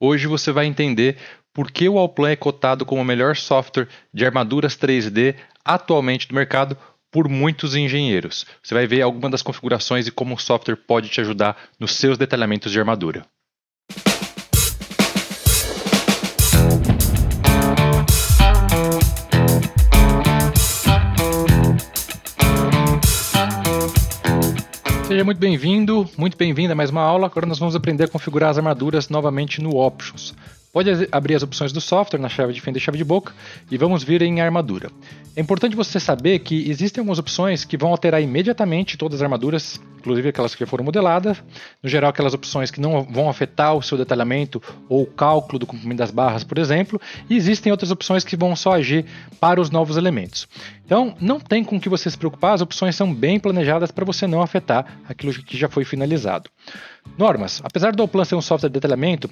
Hoje você vai entender por que o Allplan é cotado como o melhor software de armaduras 3D atualmente do mercado por muitos engenheiros. Você vai ver algumas das configurações e como o software pode te ajudar nos seus detalhamentos de armadura. Seja muito bem-vindo, muito bem-vinda a mais uma aula. Agora nós vamos aprender a configurar as armaduras novamente no Options. Pode abrir as opções do software na chave de fenda e chave de boca e vamos vir em armadura. É importante você saber que existem algumas opções que vão alterar imediatamente todas as armaduras, inclusive aquelas que já foram modeladas. No geral, aquelas opções que não vão afetar o seu detalhamento ou o cálculo do comprimento das barras, por exemplo. E existem outras opções que vão só agir para os novos elementos. Então, não tem com o que você se preocupar, as opções são bem planejadas para você não afetar aquilo que já foi finalizado. Normas. Apesar do Allplan ser um software de detalhamento,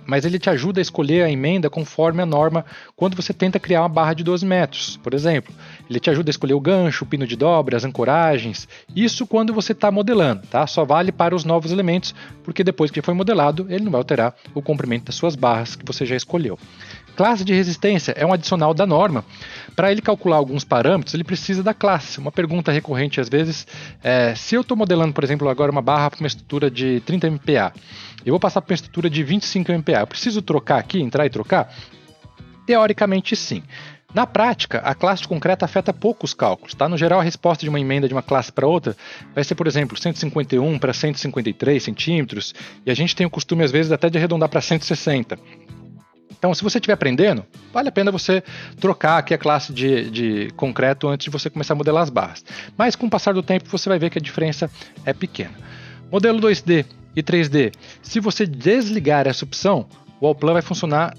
mas ele te ajuda a escolher a emenda conforme a norma quando você tenta criar uma barra de 12 metros, por exemplo. Ele te ajuda a escolher o gancho, o pino de dobra, as ancoragens. Isso quando você está modelando, tá? Só vale para os novos elementos, porque depois que foi modelado, ele não vai alterar o comprimento das suas barras que você já escolheu. Classe de resistência é um adicional da norma. Para ele calcular alguns parâmetros, ele precisa da classe. Uma pergunta recorrente às vezes é: se eu estou modelando, por exemplo, agora uma barra para uma estrutura de 30 MPa, eu vou passar para uma estrutura de 25 MPa, eu preciso trocar aqui, entrar e trocar? Teoricamente sim. Na prática, a classe de concreto afeta poucos cálculos. Tá? No geral, a resposta de uma emenda de uma classe para outra vai ser, por exemplo, 151 para 153 centímetros, e a gente tem o costume, às vezes, até de arredondar para 160. Então, se você estiver aprendendo, vale a pena você trocar aqui a classe de concreto antes de você começar a modelar as barras. Mas com o passar do tempo, você vai ver que a diferença é pequena. Modelo 2D e 3D. Se você desligar essa opção, o Allplan vai funcionar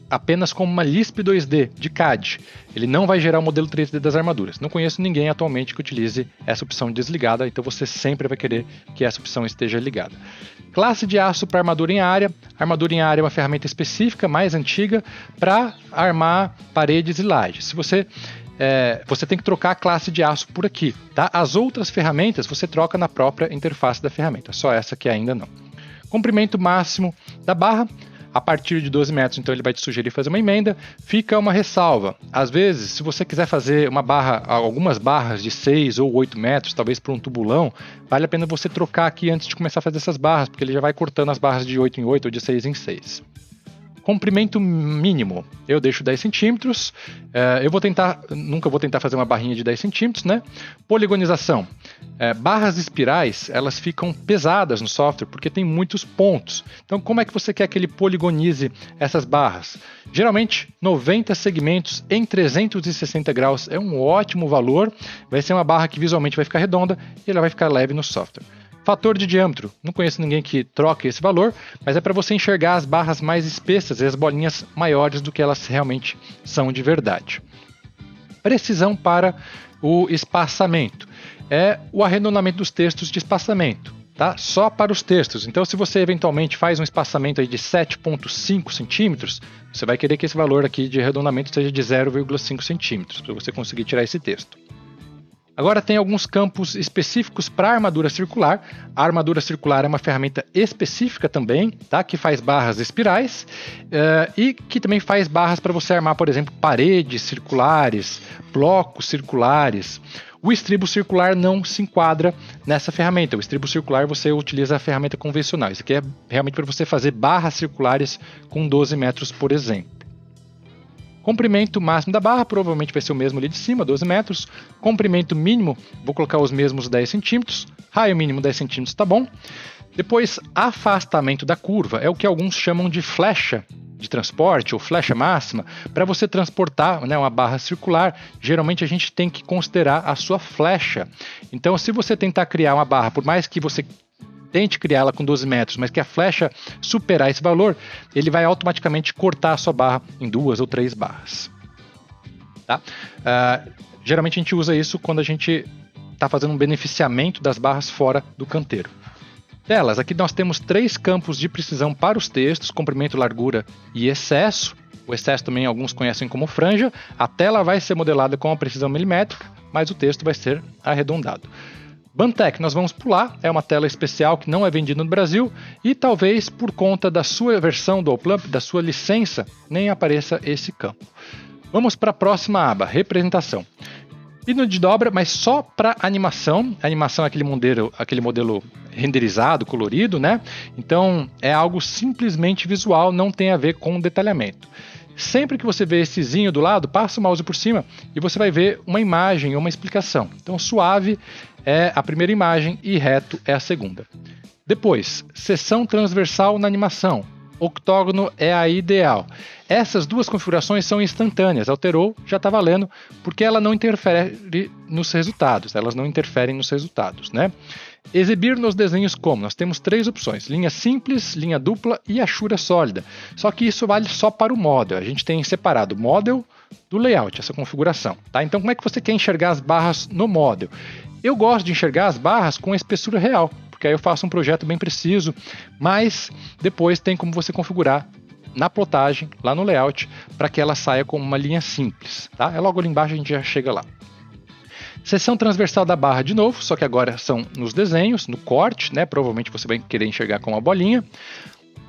apenas como uma Lisp 2D de CAD. Ele não vai gerar o modelo 3D das armaduras. Não conheço ninguém atualmente que utilize essa opção desligada, então você sempre vai querer que essa opção esteja ligada. Classe de aço para armadura em área. Armadura em área é uma ferramenta específica, mais antiga, para armar paredes e lajes. Se você tem que trocar a classe de aço por aqui. Tá? As outras ferramentas você troca na própria interface da ferramenta, só essa que ainda não. Comprimento máximo da barra. A partir de 12 metros, então ele vai te sugerir fazer uma emenda. Fica uma ressalva. Às vezes, se você quiser fazer uma barra, algumas barras de 6 ou 8 metros, talvez por um tubulão, vale a pena você trocar aqui antes de começar a fazer essas barras, porque ele já vai cortando as barras de 8 em 8 ou de 6 em 6. Comprimento mínimo, eu deixo 10 centímetros. Nunca vou tentar fazer uma barrinha de 10 centímetros, né? Poligonização. Barras espirais, elas ficam pesadas no software porque tem muitos pontos. Então, como é que você quer que ele poligonize essas barras? Geralmente, 90 segmentos em 360 graus é um ótimo valor. Vai ser uma barra que visualmente vai ficar redonda e ela vai ficar leve no software. Fator de diâmetro, não conheço ninguém que troque esse valor, mas é para você enxergar as barras mais espessas e as bolinhas maiores do que elas realmente são de verdade. Precisão para o espaçamento, é o arredondamento dos textos de espaçamento, tá? Só para os textos. Então, se você eventualmente faz um espaçamento aí de 7,5 centímetros, você vai querer que esse valor aqui de arredondamento seja de 0,5 centímetros, para você conseguir tirar esse texto. Agora tem alguns campos específicos para a armadura circular. A armadura circular é uma ferramenta específica também, tá? Que faz barras espirais e que também faz barras para você armar, por exemplo, paredes circulares, blocos circulares. O estribo circular não se enquadra nessa ferramenta. O estribo circular você utiliza a ferramenta convencional. Isso aqui é realmente para você fazer barras circulares com 12 metros, por exemplo. Comprimento máximo da barra, provavelmente vai ser o mesmo ali de cima, 12 metros. Comprimento mínimo, vou colocar os mesmos 10 centímetros. Raio mínimo 10 centímetros, tá bom. Depois, afastamento da curva, é o que alguns chamam de flecha de transporte ou flecha máxima. Para você transportar, né, uma barra circular, geralmente a gente tem que considerar a sua flecha. Então, se você tentar criar uma barra, por mais que você tente criá-la com 12 metros, mas que a flecha superar esse valor, ele vai automaticamente cortar a sua barra em 2 ou 3 barras. Tá? Geralmente a gente usa isso quando a gente está fazendo um beneficiamento das barras fora do canteiro. Telas, aqui nós temos 3 campos de precisão para os textos, comprimento, largura e excesso. O excesso também alguns conhecem como franja. A tela vai ser modelada com a precisão milimétrica, mas o texto vai ser arredondado. Bantech nós vamos pular, é uma tela especial que não é vendida no Brasil e talvez por conta da sua versão do Allplan, da sua licença, nem apareça esse campo. Vamos para a próxima aba, representação. Pino de dobra, mas só para animação. A animação é aquele modelo renderizado, colorido, né? Então é algo simplesmente visual, não tem a ver com detalhamento. Sempre que você vê esse zinho do lado, passa o mouse por cima e você vai ver uma imagem ou uma explicação. Então suave é a primeira imagem e reto é a segunda. Depois, seção transversal na animação. Octógono é a ideal. Essas duas configurações são instantâneas. Alterou, já está valendo, porque ela não interfere nos resultados. Elas não interferem nos resultados, né? Exibir nos desenhos como? Nós temos 3 opções: linha simples, linha dupla e achura sólida. Só que isso vale só para o model. A gente tem separado o model do layout, essa configuração, tá? Então como é que você quer enxergar as barras no model? Eu gosto de enxergar as barras com a espessura real, porque aí eu faço um projeto bem preciso, mas depois tem como você configurar na plotagem, lá no layout, para que ela saia como uma linha simples, tá? É logo ali embaixo, a gente já chega lá. Seção transversal da barra de novo, só que agora são nos desenhos, no corte, né? Provavelmente você vai querer enxergar com uma bolinha.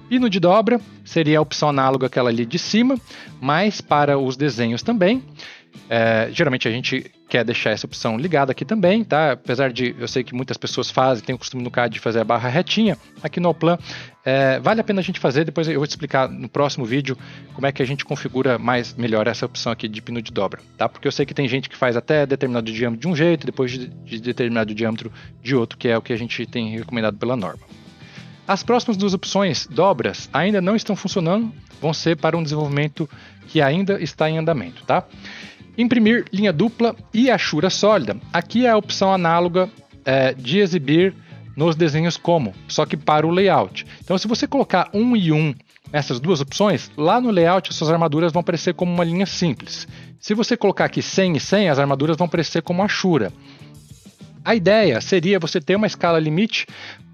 Pino de dobra seria a opção análoga àquela ali de cima, mas para os desenhos também. Geralmente a gente quer deixar essa opção ligada aqui também, tá? Apesar de eu sei que muitas pessoas fazem, tem o costume no CAD de fazer a barra retinha, aqui no Allplan vale a pena a gente fazer. Depois eu vou te explicar no próximo vídeo como é que a gente configura melhor essa opção aqui de pino de dobra, tá? Porque eu sei que tem gente que faz até determinado diâmetro de um jeito, depois de determinado diâmetro de outro, que é o que a gente tem recomendado pela norma. As próximas 2 opções, dobras, ainda não estão funcionando, vão ser para um desenvolvimento que ainda está em andamento, tá? Imprimir linha dupla e achura sólida. Aqui é a opção análoga de exibir nos desenhos como, só que para o layout. Então se você colocar 1 e 1 nessas 2 opções, lá no layout as suas armaduras vão aparecer como uma linha simples. Se você colocar aqui 100 e 100, as armaduras vão aparecer como achura. A ideia seria você ter uma escala limite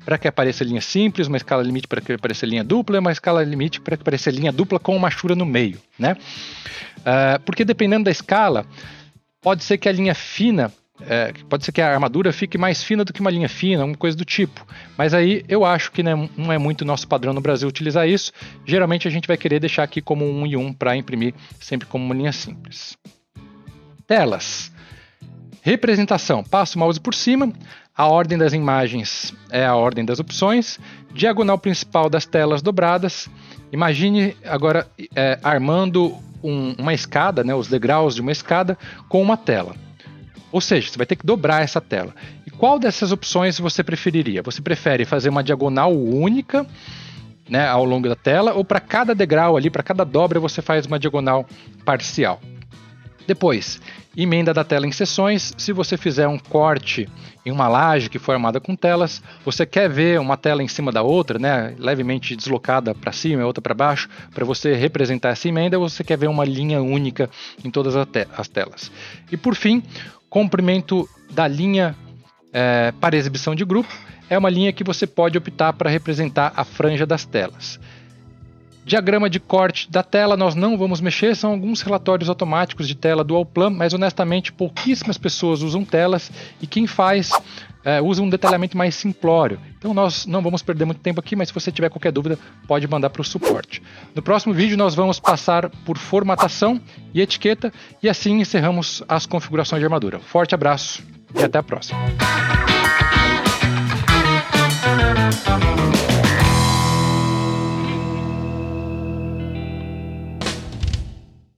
para que apareça linha simples, uma escala limite para que apareça linha dupla e uma escala limite para que apareça linha dupla com uma achura no meio, né? Porque dependendo da escala, pode ser que a linha fina, pode ser que a armadura fique mais fina do que uma linha fina, uma coisa do tipo. Mas aí eu acho que não é muito nosso padrão no Brasil utilizar isso. Geralmente a gente vai querer deixar aqui como 1 e 1 para imprimir sempre como uma linha simples. Telas. Representação. Passo o mouse por cima. A ordem das imagens é a ordem das opções. Diagonal principal das telas dobradas. Imagine agora armando uma escada, né, os degraus de uma escada com uma tela. Ou seja, você vai ter que dobrar essa tela. E qual dessas opções você preferiria? Você prefere fazer uma diagonal única, né, ao longo da tela, ou para cada degrau ali, para cada dobra, você faz uma diagonal parcial? Depois, emenda da tela em seções. Se você fizer um corte em uma laje que foi armada com telas, você quer ver uma tela em cima da outra, né, levemente deslocada para cima e outra para baixo, para você representar essa emenda, ou você quer ver uma linha única em todas as telas. E por fim, comprimento da linha para exibição de grupo é uma linha que você pode optar para representar a franja das telas. Diagrama de corte da tela nós não vamos mexer, são alguns relatórios automáticos de tela do Allplan, mas honestamente pouquíssimas pessoas usam telas e quem faz usa um detalhamento mais simplório. Então nós não vamos perder muito tempo aqui, mas se você tiver qualquer dúvida pode mandar para o suporte. No próximo vídeo nós vamos passar por formatação e etiqueta e assim encerramos as configurações de armadura. Forte abraço e até a próxima!